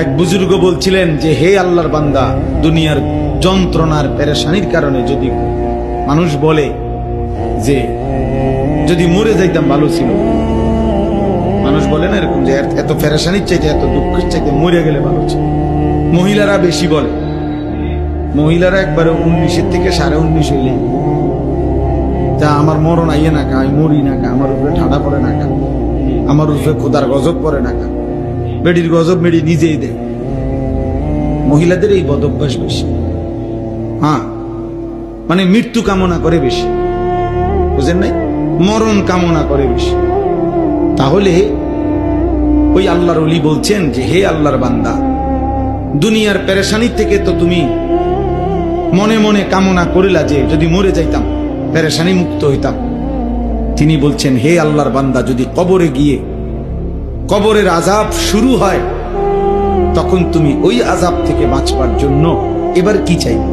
এক বুজুর্গ বলছিলেন যে হে আল্লাহর বান্দা, দুনিয়ার যন্ত্রণার পেরেশানির কারণে যদি মানুষ বলে যে যদি মরে যাইতাম ভালো ছিল, মানুষ বলে না এরকম যে এত পেরেশানির চাইতে এত দুঃখের চাইতে মরে গেলে ভালো ছিল। মহিলারা বেশি বলে, মহিলারা একবারে 19 থেকে 19.5 হইলে তা আমার মরণ আইয়ে না কা, আমি মরি না কা, আমার উপরে ঠাডা পড়ে না কা, আমার উপরে খোদার গজব পড়ে না কা, বেডির গজব বেডি নিজেই দেয়। মহিলাদের এই বদভ্যাস বেশি। হ্যাঁ, মানে মৃত্যু কামনা করে বেশি, বুঝেন নাই, মরণ কামনা করে বেশি। তাহলে ওই আল্লাহর ওলি বলছেন যে হে আল্লাহর বান্দা, দুনিয়ার পেরেশানি থেকে তো তুমি মনে মনে কামনা করিলা যে যদি মরে যাইতাম পেরেশানি মুক্ত হইতাম। তিনি বলছেন হে আল্লাহর বান্দা, যদি কবরে গিয়ে কবরের আযাব শুরু হয় তখন তুমি ওই আযাব থেকে বাঁচবার জন্য এবার কি চাইবে?